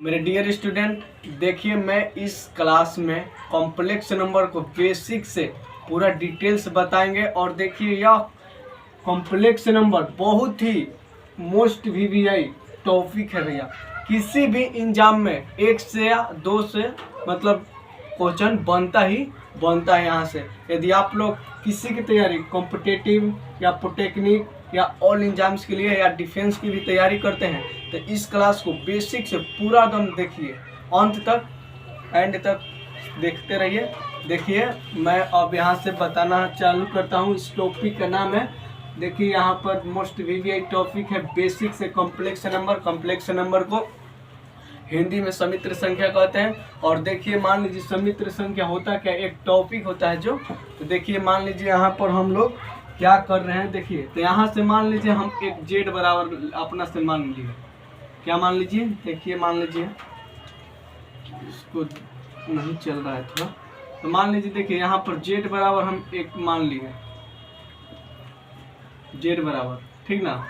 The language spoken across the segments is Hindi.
मेरे डियर स्टूडेंट, देखिए मैं इस क्लास में कॉम्प्लेक्स नंबर को बेसिक से पूरा डिटेल्स बताएंगे। और देखिए यह कॉम्प्लेक्स नंबर बहुत ही मोस्ट वीवीआई टॉपिक है भैया। किसी भी एग्जाम में एक से या दो से मतलब क्वेश्चन बनता है यहाँ से। यदि आप लोग किसी की तैयारी कॉम्पिटिटिव या पॉलिटेक्निक या ऑल एग्जाम्स के लिए या डिफेंस की भी तैयारी करते हैं तो इस क्लास को बेसिक से पूरा दम देखिए, अंत तक एंड तक देखते रहिए। देखिए मैं अब यहाँ से बताना चालू करता हूँ। इस टॉपिक का नाम है, देखिए यहाँ पर मोस्ट वीवीआई टॉपिक है बेसिक से कॉम्प्लेक्स नंबर। कॉम्प्लेक्स नंबर को हिंदी में समित्र संख्या कहते हैं। और देखिए मान लीजिए समित्र संख्या होता क्या, एक टॉपिक होता है जो, तो देखिए मान लीजिए यहाँ पर हम लोग क्या कर रहे हैं। देखिए तो यहाँ से मान लीजिए हम एक जेड बराबर अपना से मान लीजिए, क्या मान लीजिए, देखिए मान लीजिए इसको नहीं चल रहा है थोड़ा, तो मान लीजिए देखिए यहाँ पर जेड बराबर हम एक मान लिए, जेड बराबर, ठीक ना,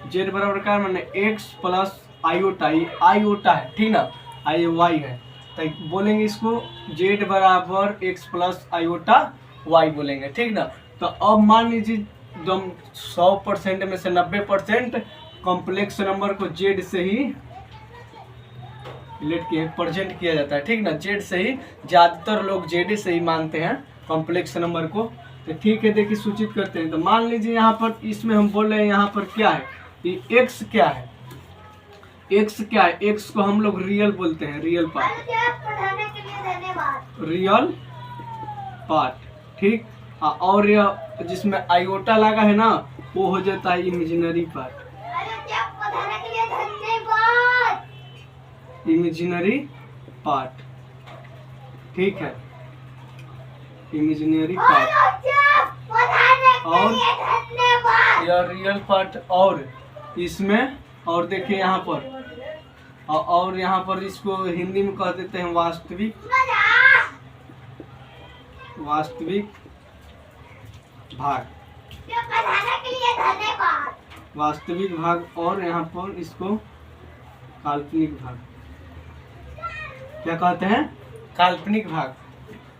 जेड बराबर क्या मैंने एक्स प्लस आयोटा, ये आयोटा है, ठीक ना, आई वाई है, तो बोलेंगे इसको जेड बराबर एक्स प्लस आयोटा वाई बोलेंगे, ठीक ना। तो अब मान लीजिए एकदम 100% में से 90% कॉम्प्लेक्स नंबर को जेड से ही प्रेजेंट किया जाता है, ठीक ना, जेड से ही, ज़्यादातर लोग जेड से ही मानते हैं कॉम्प्लेक्स नंबर को। तो ठीक है, देखिए सूचित करते हैं। तो मान लीजिए यहाँ पर इसमें हम बोल रहे हैं यहाँ पर क्या है, ये एक्स क्या है, एक्स क्या है, एक्स को हम लोग रियल बोलते हैं, रियल पार्ट, रियल पार्ट, ठीक। और यह जिसमें आयोटा लगा है ना वो हो जाता है इमेजिनरी पार्ट, इमेजिनरी पार्ट, ठीक है, इमेजिनरी पार्ट और यह रियल पार्ट। और इसमें और देखिए यहाँ पर और यहाँ पर इसको हिंदी में कह देते हैं वास्तविक, वास्तविक भाग, वास्तविक भाग, और यहाँ पर इसको काल्पनिक भाग, क्या कहते हैं, काल्पनिक भाग।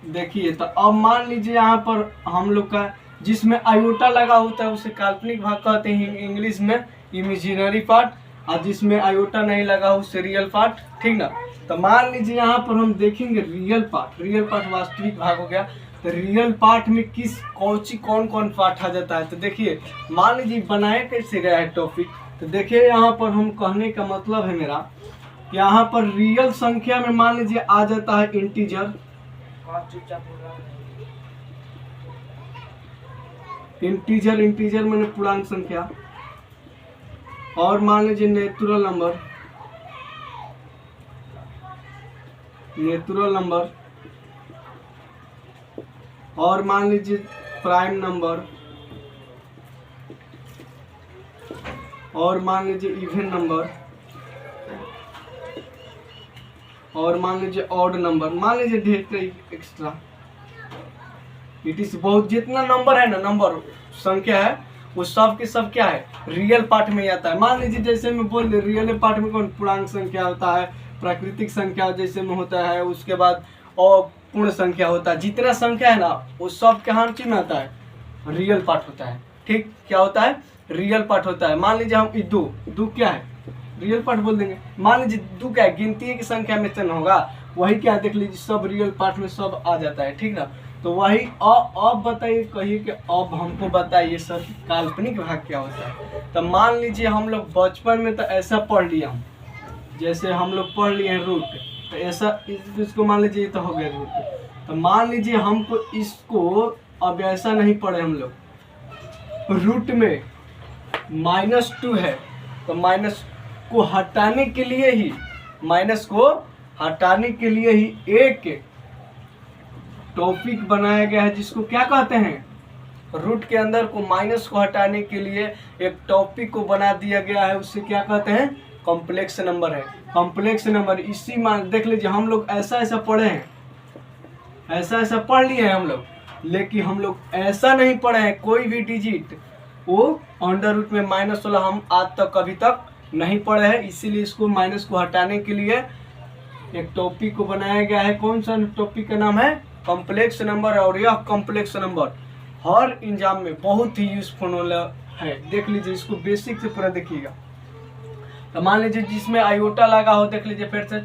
देखिए तो अब मान लीजिए यहाँ पर हम लोग का जिसमें आयोटा लगा होता है उसे काल्पनिक भाग कहते हैं इंग्लिश में, इमेजिनरी पार्ट, और जिसमें आयोटा नहीं लगा उसे रियल पार्ट, ठीक ना। तो मान लीजिए यहाँ पर हम देखेंगे रियल पार्ट, रियल पार्ट वास्तविक भाग हो गया। तो रियल पार्ट में कौन कौन पार्ट आ जाता है, तो देखिए मान लीजिए बनाया कैसे गया है टॉपिक। तो देखिए यहाँ पर हम कहने का मतलब है मेरा, यहाँ पर रियल संख्या में मान लीजिए आ जाता है इंटीजर, इंटीजर मैंने पूर्णांक संख्या, और मान लीजिए नेचुरल नंबर, नेचुरल नंबर, और मान लीजिए प्राइम नंबर, और मान लीजिए इवन नंबर, और मान लीजिए ऑड नंबर, मान लीजिए ढेर एक्स्ट्रा। इट इज बहुत जितना नंबर है ना, नंबर संख्या है वो सब के सब क्या है, रियल पार्ट में आता है। मान लीजिए जैसे मैं बोल रहे रियल पार्ट में कौन पूर्णांक संख्या होता है, प्राकृतिक संख्या जैसे में होता है, उसके बाद और पूर्ण संख्या होता है, जितना संख्या है ना वो सब के हर चीज में आता है, रियल पार्ट होता है, ठीक, क्या होता है, रियल पार्ट होता है। मान लीजिए हम दो क्या है, रियल पार्ट बोल देंगे। मान लीजिए दो क्या है, गिनती की संख्या में से होगा, वही क्या देख लीजिए सब रियल पार्ट में सब आ जाता है, ठीक ना। तो वही अब बताइए, कहिए कि अब हमको बताइए सर काल्पनिक भाग क्या होता है। तो मान लीजिए हम लोग बचपन में तो ऐसा पढ़ लिया हम, जैसे हम लोग पढ़ लिए हैं रूट, तो ऐसा इसको मान लीजिए तो हो गया रूट। तो मान लीजिए हमको इसको अब ऐसा नहीं पढ़े हम लोग, रूट में -2 है तो माइनस को हटाने के लिए ही, माइनस को हटाने के लिए ही एक टॉपिक बनाया गया है जिसको क्या कहते हैं, रूट के अंदर को माइनस को हटाने के लिए एक टॉपिक को बना दिया गया है, उससे क्या कहते हैं, कॉम्प्लेक्स नंबर है, कॉम्प्लेक्स नंबर। इसी मान देख लीजिए हम लोग ऐसा पढ़े हैं, ऐसा पढ़ लिए हैं हम लोग, लेकिन हम लोग ऐसा नहीं पढ़े हैं कोई भी डिजिट वो अंडर रूट में माइनस वाला हम आज तक कभी तक नहीं पढ़े हैं। इसीलिए इसको माइनस को हटाने के लिए एक टॉपिक को बनाया गया है। कौन सा टॉपिक का नाम है? Complex number. और यह कॉम्प्लेक्स नंबर हर एग्जाम में बहुत ही यूजफुल है। देख लीजिए, इसको बेसिक से पूरा देखिएगा। तो मान लीजिए जिसमें आयोटा लगा हो, देख लीजिए फिर से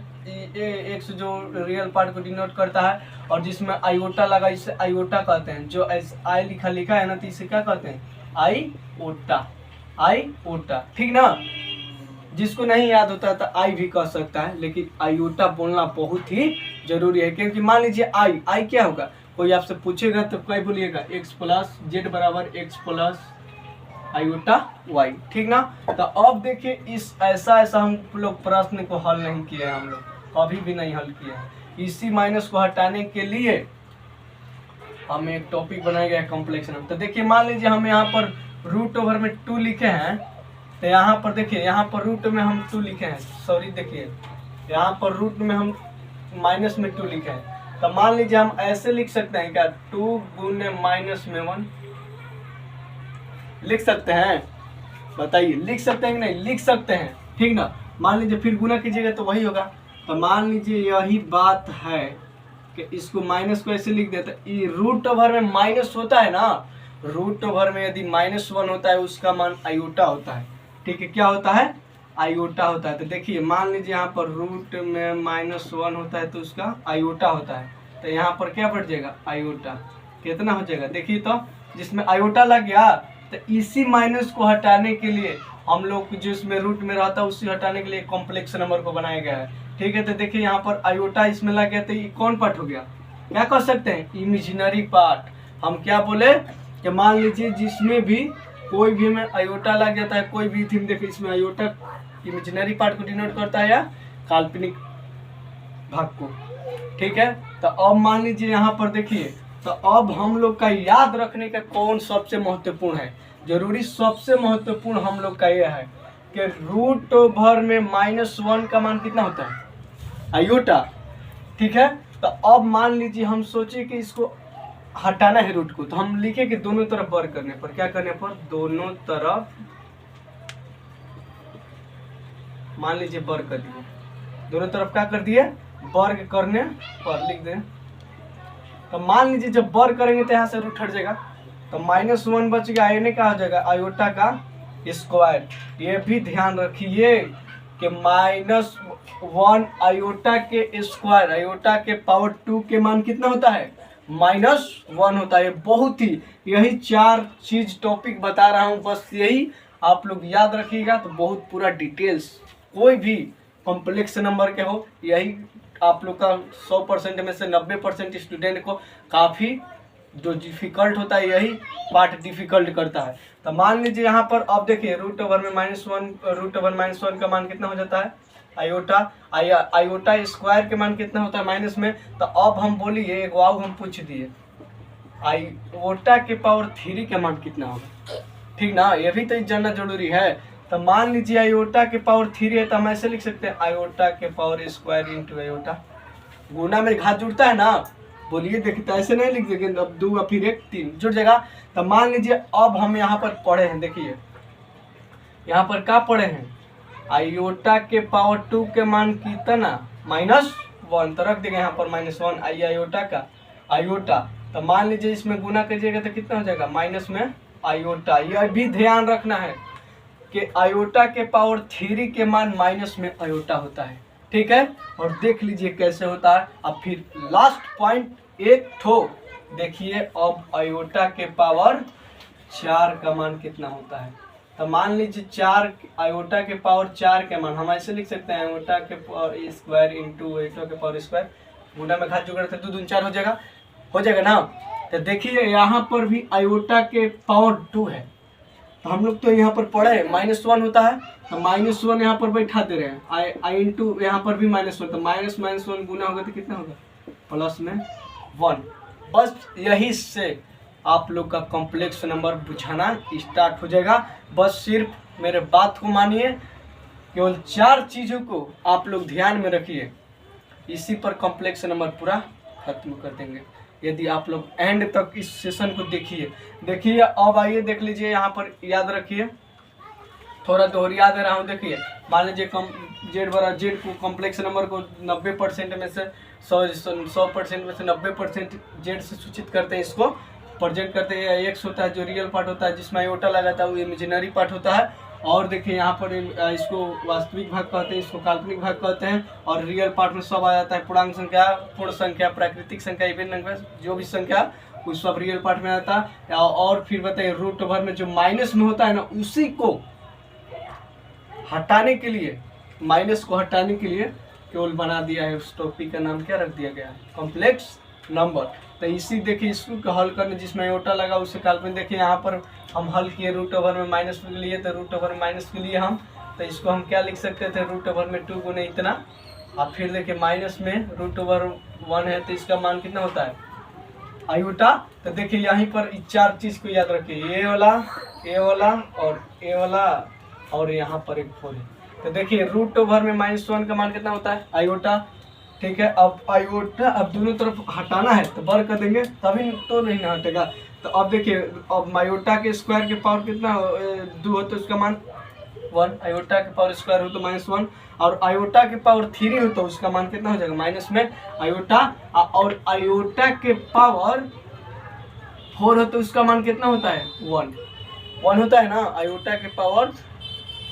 एक्स जो रियल पार्ट को डिनोट करता है, और जिसमें आयोटा लगा इसे आयोटा कहते हैं। जो आई लिखा है ना, तो इसे क्या कहते हैं? आईओटा। आईओटा, ठीक ना। जिसको नहीं याद होता है तो आई भी कह सकता है, लेकिन आयोटा बोलना बहुत ही जरूरी है। क्योंकि मान लीजिए आई क्या होगा, कोई आपसे पूछेगा तो क्या बोलिएगा? एक्स प्लस जेड बराबर एक्स प्लस आयोटा वाई, ठीक ना। तो अब देखिए, इस ऐसा हम लोग प्रश्न को हल नहीं किए हैं, हम लोग कभी भी नहीं हल किए हैं। इसी माइनस को हटाने के लिए हम एक टॉपिक बनाया गया है कॉम्प्लेक्स नंबर। तो देखिए, मान लीजिए हम यहाँ पर रूट ओवर में 2 लिखे हैं, तो यहाँ पर देखिए, यहाँ पर रूट में हम 2 लिखे हैं, सॉरी देखिए यहाँ पर रूट में हम माइनस में 2 लिखे हैं। तो मान लीजिए हम ऐसे लिख सकते हैं क्या? 2 गुने माइनस में 1 लिख सकते हैं? बताइए, लिख सकते हैं कि नहीं? लिख सकते हैं, ठीक ना। मान लीजिए फिर गुना कीजिएगा तो वही होगा। तो मान लीजिए यही बात है कि इसको माइनस को ऐसे लिख देते, ये रूट ओवर में माइनस होता है ना, रूट ओवर में यदि -1 होता है उसका मान आयोटा होता है, ठीक है। क्या होता है? आयोटा होता है। तो देखिए, मान लीजिए यहाँ पर रूट में -1 होता है तो उसका आयोटा होता है। तो यहाँ पर क्या बढ़ जाएगा? आयोटा। कितना हो जाएगा? देखिए, तो जिसमें आयोटा लग गया, तो इसी माइनस को हटाने के लिए हम लोग जो इसमें रूट में रहता है उसी हटाने के लिए कॉम्प्लेक्स नंबर को बनाया गया है, ठीक है। तो देखिए यहाँ पर आयोटा इसमें लग गया, तो ये कौन पार्ट हो गया? क्या कह सकते हैं? Imaginary part. हम क्या बोले कि मान लीजिए जिसमें भी कोई भी में आयोटा लग जाता है, कोई भी थीम, देखिए इसमें आयोटा इमेजिनरी पार्ट को डिनोट करता है या काल्पनिक भाग को, ठीक है। तो अब मान लीजिए यहाँ पर देखिए, तो अब हम लोग का याद रखने का कौन सबसे महत्वपूर्ण है? जरूरी सबसे महत्वपूर्ण हम लोग का यह है कि रूट ओवर में -1 का मान कितना होता है? आयोटा, ठीक है। तो अब मान लीजिए हम सोचे कि इसको हटाना है रूट को, तो हम लिखे कि दोनों तरफ वर्ग करने पर, क्या करने पर? दोनों तरफ मान लीजिए वर्ग कर दिए, दोनों तरफ क्या कर दिए? वर्ग करने पर लिख दें। तो मान लीजिए जब वर्ग करेंगे तो यहाँ से रूट हट जाएगा, तो -1 बच गया, यानी क्या हो जाएगा? आयोटा का स्क्वायर। ये भी ध्यान रखिए कि -1 आयोटा के स्क्वायर, आयोटा के पावर 2 के मान कितना होता है? -1 होता है। बहुत ही यही 4 चीज टॉपिक बता रहा हूँ, बस यही आप लोग याद रखिएगा। तो बहुत पूरा डिटेल्स, कोई भी कॉम्प्लेक्स नंबर के हो, यही आप लोग का 100% में से 90% स्टूडेंट को काफ़ी जो डिफिकल्ट होता है, यही पार्ट डिफिकल्ट करता है। तो मान लीजिए यहाँ पर अब देखिए, रूट ओवर में -1 का मान कितना हो जाता है? आयोटा। आयोटा स्क्वायर के मान कितना होता है माइनस में? तो अब हम बोलिए, एक वाव हम पूछ दिए, आयोटा के पावर 3 का मान कितना होगा, ठीक ना। ये भी तो जानना जरूरी है। तो मान लीजिए आयोटा के पावर 3 है, तो हम ऐसे लिख सकते हैं आयोटा के पावर स्क्वायर इंटू आयोटा। गुना में घात जुड़ता है ना, बोलिए। देखिए, तो ऐसे नहीं लिख देंगे, अब 2 और फिर 1 3 जुड़ जाएगा। तो मान लीजिए अब हम यहाँ पर पढ़े हैं, देखिए यहाँ पर क्या पढ़े हैं? आयोटा के पावर 2 के मान कितना? -1। तो रख देंगे यहाँ पर -1 आयोटा का आयोटा। तो मान लीजिए इसमें गुना कीजिएगा तो कितना हो जाएगा? माइनस में आयोटा। यह भी ध्यान रखना है कि आयोटा के पावर 3 के मान माइनस में आयोटा होता है, ठीक है। और देख लीजिए कैसे होता है। अब फिर लास्ट पॉइंट एक ठो देखिए, अब आयोटा के पावर 4 का मान कितना होता है? तो मान लीजिए 4 आयोटा के पावर 4 के मान हम ऐसे लिख सकते हैं, आयोटा के पावर स्क्वायर इंटू आयोटा के पावर स्क्वायर। गुना में घात जुड़ 2 दूनी 4 हो जाएगा ना। तो देखिए यहाँ पर भी आयोटा के पावर 2 है, तो हम लोग तो यहाँ पर पढ़े -1 होता है, तो -1 यहाँ पर बैठा दे रहे हैं, आई इंटू यहाँ पर भी -1, तो -1 गुना होगा तो कितना होगा? प्लस में 1। बस यही से आप लोग का कॉम्प्लेक्स नंबर बुझाना स्टार्ट हो जाएगा। बस सिर्फ मेरे बात को मानिए, केवल 4 चीज़ों को आप लोग ध्यान में रखिए, इसी पर कॉम्प्लेक्स नंबर पूरा खत्म कर देंगे यदि आप लोग एंड तक इस सेशन को देखिए। अब आइए देख लीजिए, यहाँ पर याद रखिए थोड़ा दोहरिया दे रहा हूँ। देखिए मान लीजिए जेड को कॉम्प्लेक्स नंबर को 90% में से 100% में से 90% जेड से सूचित करते हैं, इसको प्रेजेंट करते हैं। एक्स होता है जो रियल पार्ट होता है, जिसमें आयोटा लगाता है वो इमेजिनरी पार्ट होता है। और देखिए यहाँ पर इसको वास्तविक भाग कहते हैं, इसको काल्पनिक भाग कहते हैं। और रियल पार्ट में सब आ जाता है, पूर्णांक संख्या, पूर्ण संख्या, प्राकृतिक संख्या, इवन संख्या, जो भी संख्या वो सब रियल पार्ट में आता है। और फिर बताइए रूट ओवर में जो माइनस में होता है ना, उसी को हटाने के लिए, माइनस को हटाने के लिए केवल बना दिया है, उस टॉपिक का नाम क्या रख दिया गया है, कॉम्प्लेक्स नंबर। तो इसी देखिए इसको हल करने जिसमें आयोटा लगा उसे काल्पनिक। देखिए यहाँ पर हम हल किए रूट ओवर में माइनस के लिए, तो रूट ओवर में माइनस के लिए हम, तो इसको हम क्या लिख सकते थे, रूट ओवर में 2 गुने इतना। अब फिर देखिए माइनस में रूट ओवर 1 है, तो इसका मान कितना होता है, आयोटा। तो देखिए यहीं पर 4 चीज़ को याद रखिए, ए वाला और ए वाला और यहाँ पर एक 4 है। तो देखिए रूट ओवर में -1 का मान कितना होता है, आयोटा। ठीक है, अब आयोटा अब दोनों तरफ हटाना है तो बर कर देंगे, तभी तो नहीं ना हटेगा। तो अब देखिए अब आयोटा के स्क्वायर के पावर कितना 2 हो तो उसका मान 1, आयोटा के पावर स्क्वायर हो तो -1, और आयोटा के पावर 3 हो तो उसका मान कितना हो जाएगा, माइनस में आयोटा। और आयोटा के पावर 4 हो तो उसका मान कितना होता है, 1 होता है ना। आयोटा के पावर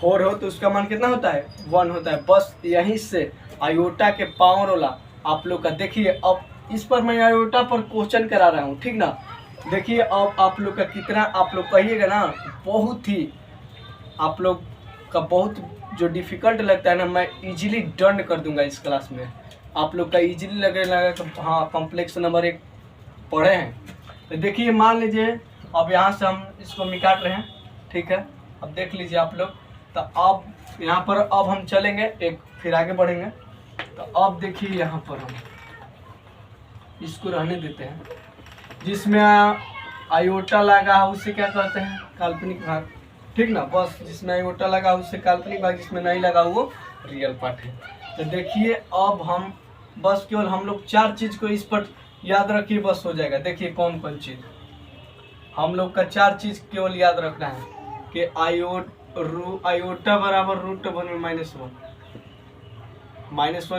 4 हो तो उसका मान कितना होता है, 1 होता है। बस यहीं से आयोटा के पावर वाला आप लोग का देखिए। अब इस पर मैं आयोटा पर क्वेश्चन करा रहा हूँ, ठीक ना। देखिए अब आप लोग का कितना, आप लोग कहिएगा ना, बहुत ही आप लोग का बहुत जो डिफ़िकल्ट लगता है ना, मैं इजीली डन कर दूंगा इस क्लास में। आप लोग का इजीली लगेगा कि हाँ कॉम्प्लेक्स नंबर 1 पढ़े हैं। तो देखिए मान लीजिए अब यहाँ से हम इसको मिकाट रहे हैं, ठीक है। अब देख लीजिए आप लोग, तो अब यहाँ पर अब हम चलेंगे एक, फिर आगे बढ़ेंगे। तो अब देखिए यहाँ पर हम इसको रहने देते हैं, जिसमें आयोटा लगा है उसे क्या कहते हैं, काल्पनिक भाग, ठीक ना। बस जिसमें आयोटा लगा उससे काल्पनिक भाग, जिसमें नहीं लगा वो रियल पार्ट है। तो देखिए अब हम बस केवल हम लोग 4 चीज़ को इस पर याद रखिए, बस हो जाएगा। देखिए कौन कौन चीज़ हम लोग का 4 चीज़ केवल याद रखना है कि आयोटा बराबर रूट ओवर में -1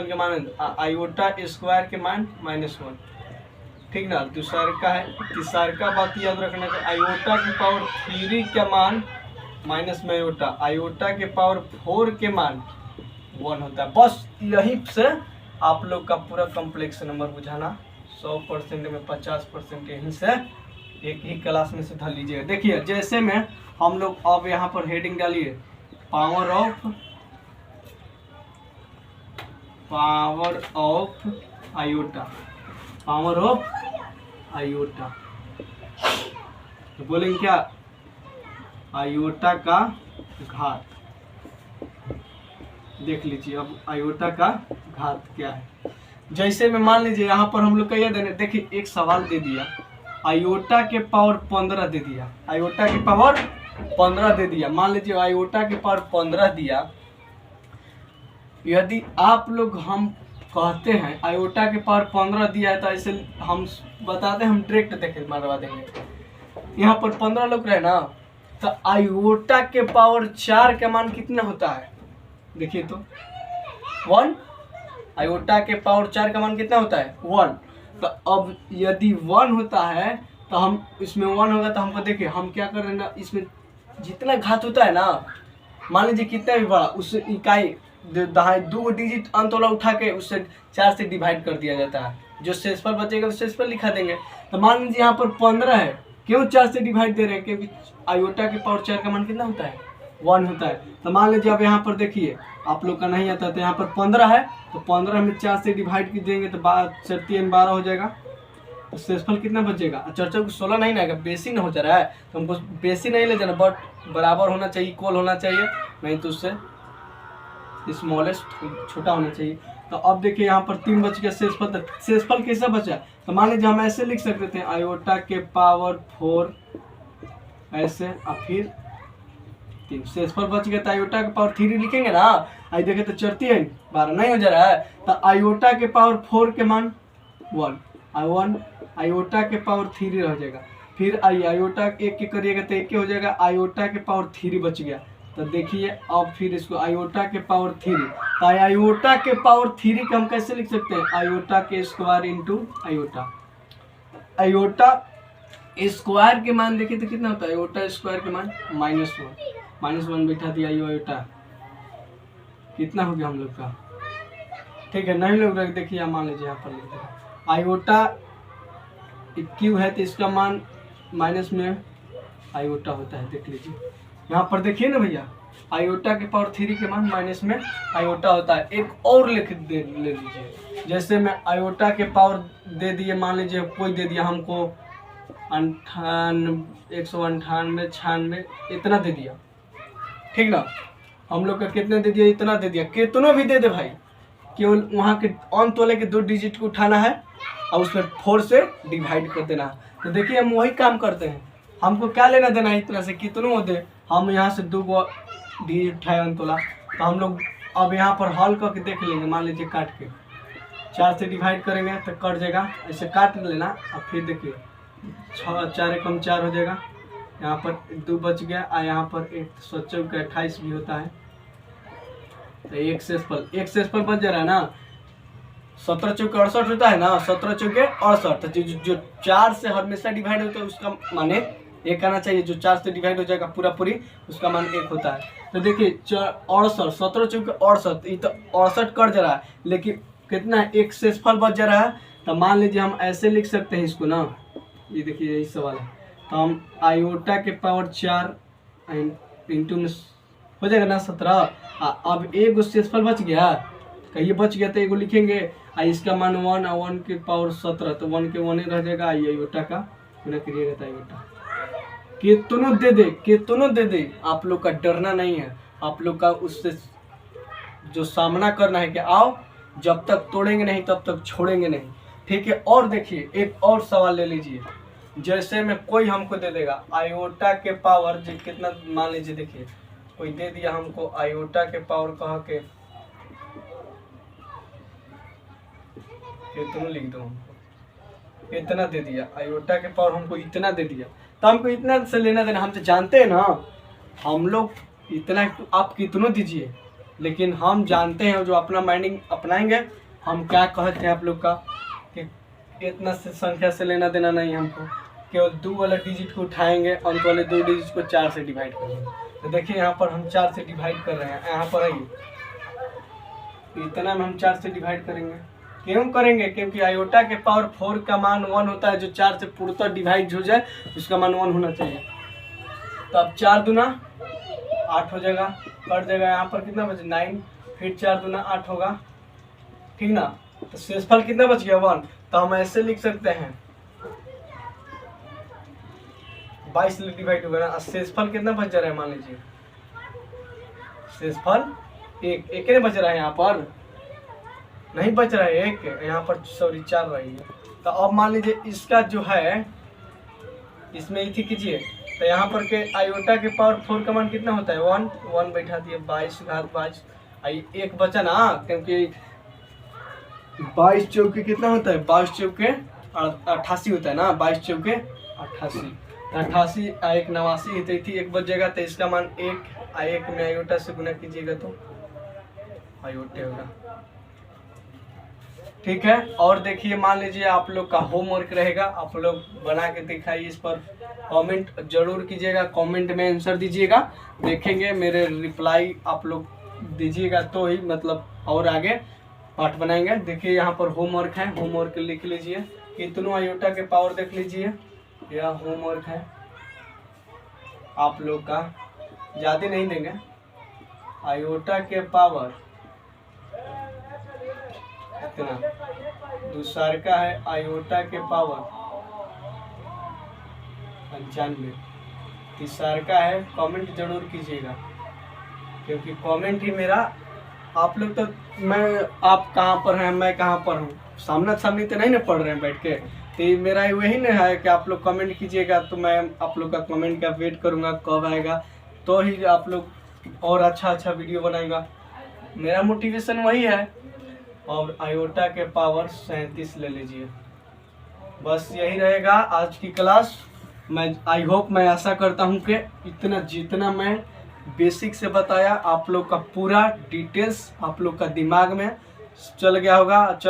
के मान, आयोटा स्क्वायर के मान -1, ठीक ना। दूसरा है, तीसरा बात याद रखना है आयोटा की पावर 3 का मान माइनस में आयोटा के पावर 4 के मान 1 होता है। बस यहीं से आप लोग का पूरा कॉम्प्लेक्स नंबर बुझाना 100% में 50% यहीं से एक ही क्लास में से धर लीजिएगा। देखिए जैसे में हम लोग अब यहाँ पर हेडिंग डालिए, power of iota, power of iota, तो बोलेंगे क्या, आयोटा का घात। देख लीजिए अब आयोटा का घात क्या है। जैसे में मान लीजिए यहाँ पर हम लोग का यह देने, देखिए एक सवाल दे दिया, आयोटा के पावर 15 दे दिया, आयोटा के पावर 15 दे दिया। मान लीजिए आयोटा के पावर 15 दिया, यदि आप लोग हम कहते हैं आयोटा के पावर 15 दिया है, तो ऐसे हम बताते हैं, हम डायरेक्ट देखे मरवा देंगे। यहाँ पर 15 लोग रहे ना, तो आयोटा के पावर 4 का मान कितना होता है, देखिए तो 1। आयोटा के पावर 4 का मान कितना होता है, 1। तो अब यदि 1 होता है तो हम इसमें 1 होगा, तो हमको देखिए हम क्या कर रहे हैं ना, इसमें जितना घात होता है ना, मान लीजिए कितना भी बड़ा, उससे इकाई 2 डिजिट अंत वाला उठा के उससे 4 से डिवाइड कर दिया जाता है। जो शेषफल बचेगा उस शेषफल लिखा देंगे। तो मान लीजिए यहाँ पर 15 है, क्यों 4 से डिवाइड दे रहे हैं, क्योंकि आयोटा के पावर 4 का मान कितना होता है, 1 होता है। तो मान लीजिए अब यहाँ पर देखिए आप लोग का नहीं आता, तो यहाँ पर 15 है, तो 15 में 4 से डिवाइड कर देंगे तो 12 हो जाएगा। तो शेषफल कितना बचेगा, चर्चा को 16 नहीं ना आएगा, बेसी ना हो जा रहा है, तो हमको बेसी नहीं ले जाना, बट बराबर होना चाहिए, इक्वल होना चाहिए, नहीं तो उससे स्मॉलेस्ट छोटा होना चाहिए। तो अब देखिए यहाँ पर 3 बच गया शेषफल। तो शेषफल कैसा बचा, तो मान लीजिए हम ऐसे लिख सकते थे, आयोटा के पावर 4 ऐसे, और फिर 3 शेषफल बच गया, तो आयोटा के पावर 3 लिखेंगे ना। आई देखे तो चरती है 12 नहीं हो जा रहा है, तो आयोटा के पावर 4 के मान 1, आयोटा के पावर 3 रह जाएगा। फिर आयोटा 1 के करिएगा तो 1 हो जाएगा, आयोटा के पावर 3 बच गया, तो देखिए अब फिर इसको आयोटा के पावर 3, तो आयोटा के पावर 3 को हम कैसे लिख सकते हैं, आयोटा के square into iota. Iota square के मान देखिए तो कितना होता है, आयोटा स्क्वायर के मान -1 बैठा दिया आयोटा, कितना हो गया हम लोग का, ठीक है। नहीं लोग देखिए यहाँ मान लीजिए यहाँ पर लिख दें आयोटा क्यू है तो इसका मान माइनस में आयोटा होता है, देख लीजिए यहाँ पर देखिए ना भैया, आयोटा के पावर 3 के मान माइनस में आयोटा होता है। एक और ले लीजिए, जैसे मैं आयोटा के पावर दे दिए, मान लीजिए कोई दे दिया हमको 198 96 इतना दे दिया, ठीक ना, हम लोग का कितना दे दिया, इतना दे दिया, कितना भी दे दे भाई, केवल वहाँ के अंत वाले के 2 डिजिट को उठाना है और उसमें 4 से डिवाइड कर देना है। तो देखिए हम वही काम करते हैं, हमको क्या लेना देना है इतना से कितनों दे, हम यहाँ से 2 डिजिट उठाए अंत वाला, तो हम लोग अब यहाँ पर हल करके देख लेंगे, मान लीजिए काट के 4 से डिवाइड करेंगे तो कट जाएगा, ऐसे काट लेना। अब फिर देखिए 4 कम 4 हो जाएगा, यहाँ पर 2 बच गया और यहाँ पर 1 चौक 28 भी होता है, तो 1 शेषफल बच जा रहा है ना, 17 चौके 68 होता है ना, 17 चौके 68, तो जो 4 से हमेशा डिवाइड होता है उसका माने 1 आना चाहिए, जो 4 से डिवाइड हो जाएगा पूरी उसका मान 1 होता है। तो देखिए 68 17 चौके 68, ये तो 68 कट जा रहा है, लेकिन कितना 1 शेषफल बच जा रहा है, तो मान लीजिए हम ऐसे लिख सकते हैं इसको ना, ये देखिए यही सवाल है, तो हम आयोटा के पावर 4 इंटू में हो जाएगा ना 17, अब 1 शेषफल बच गया, कहिए बच गया तो एगो लिखेंगे, इसका मान 1 और 1 के पावर 17, तो 1 के 1 ही रह जाएगा, आयोटा का गुना करिएगा तो आयोटा कितनों दे दे, आप लोग का डरना नहीं है, आप लोग का उससे जो सामना करना है कि आओ जब तक तोड़ेंगे नहीं तब तक छोड़ेंगे नहीं, ठीक है। और देखिए एक और सवाल ले लीजिए, जैसे में कोई हमको दे देगा आयोटा के पावर जो कितना, मान लीजिए देखिए कोई दे दिया हमको आयोटा के पावर कह के कितना लिख दो, हमको इतना दे दिया, आयोटा के पावर हमको इतना दे दिया, तो हमको इतना से लेना देना, हम तो जानते हैं ना, हम लोग इतना आप कितनों दीजिए, लेकिन हम जानते हैं जो अपना माइंडिंग अपनाएंगे, हम क्या कहते हैं आप लोग का कि इतना से संख्या से लेना देना नहीं, हमको केवल 2 वाला डिजिट को उठाएंगे, अंत वाले 2 डिजिट को 4 से डिवाइड करेंगे। तो देखिए यहाँ पर हम 4 से डिवाइड कर रहे हैं, यहाँ पर आइए इतना में हम 4 से डिवाइड करेंगे, क्यों करेंगे, क्योंकि आयोटा के पावर 4 का मान 1 होता है, जो 4 से पूर्णतः डिवाइड हो जाए उसका मान 1 होना चाहिए। तो अब 4 दूना 8 हो जाएगा, कट जाएगा, यहाँ पर कितना बचे 9, फिर 4 दूना 8 होगा, ठीक ना, तो शेषफल कितना बच गया 1, तो हम ऐसे लिख सकते हैं 22 से डिवाइड होगा ना, शेषफल कितना बच जा रहा है, मान लीजिए शेषफल एक ही बच रहा है, यहाँ पर नहीं बच रहा है 1, यहाँ पर सॉरी 4 रही है। तो अब मान लीजिए इसका जो है इसमें इथी कीजिए, तो यहाँ पर के आयोटा के पावर 4 का मान कितना होता है 1 बैठा दिए 22 घात 22, एक बचा ना, क्योंकि 22 चौके कितना होता है, 22 चौके 88 होता है ना, 22 चौके 88, 88 1 89 तो थी 1 बच जाएगा, तो इसका मान 1 में आयोटा से गुना कीजिएगा तो आयोटे होगा, ठीक है। और देखिए मान लीजिए आप लोग का होमवर्क रहेगा, आप लोग बना के दिखाइए, इस पर कमेंट जरूर कीजिएगा, कमेंट में आंसर दीजिएगा, देखेंगे मेरे रिप्लाई आप लोग दीजिएगा तो ही मतलब और आगे पार्ट बनाएंगे। देखिए यहाँ पर होमवर्क है, होमवर्क लिख लीजिए, कितनों आयोटा के पावर देख लीजिए, यह होमवर्क है आप लोग का, ज़्यादा नहीं देंगे, आयोटा के पावर इतना, दूसरा का है आयोटा के पावर 95, तीसरा का है, कमेंट जरूर कीजिएगा, क्योंकि कमेंट ही मेरा, आप लोग तो मैं आप कहाँ पर हैं मैं कहाँ पर हूँ, सामने सामने तो नहीं ना पढ़ रहे हैं बैठ के, तो मेरा वही नहीं है कि आप लोग कमेंट कीजिएगा, तो मैं आप लोग का कमेंट का वेट करूँगा कब आएगा, तो ही आप लोग और अच्छा वीडियो बनाएगा, मेरा मोटिवेशन वही है। और आयोटा के पावर 37 ले लीजिए, बस यही रहेगा आज की क्लास। मैं आई होप, मैं आशा करता हूँ कि इतना जितना मैं बेसिक से बताया, आप लोग का पूरा डिटेल्स आप लोग का दिमाग में चल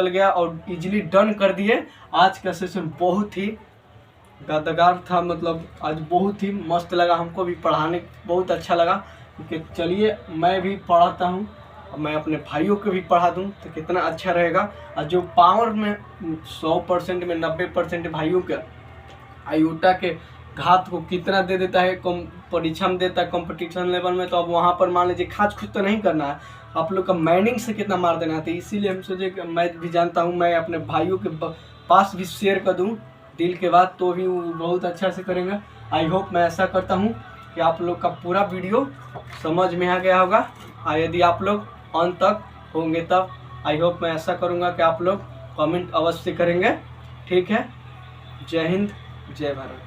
गया और इजीली डन कर दिए। आज का सेशन बहुत ही यादगार था, मतलब आज बहुत ही मस्त लगा, हमको भी पढ़ाने बहुत अच्छा लगा। कि चलिए मैं भी पढ़ाता हूँ, मैं अपने भाइयों को भी पढ़ा दूँ तो कितना अच्छा रहेगा। और जो पावर में 100% में 90% भाइयों के आयोटा के घात को कितना दे देता है, कम परीक्षा में देता है कंपटीशन लेवल में, तो अब वहाँ पर मान लीजिए खाच खुच तो नहीं करना है, आप लोग का माइनिंग से कितना मार देना है। इसीलिए हम सोचे कि मैं भी जानता हूँ, मैं अपने भाइयों के पास भी शेयर कर दूँ दिल के बाद, तो भी वो बहुत अच्छा से करेंगे। आई होप मैं ऐसा करता हूँ कि आप लोग का पूरा वीडियो समझ में आ गया होगा, और यदि आप लोग अंत तक होंगे तब आई होप मैं ऐसा करूँगा कि आप लोग कमेंट अवश्य करेंगे। ठीक है, जय हिंद, जय भारत।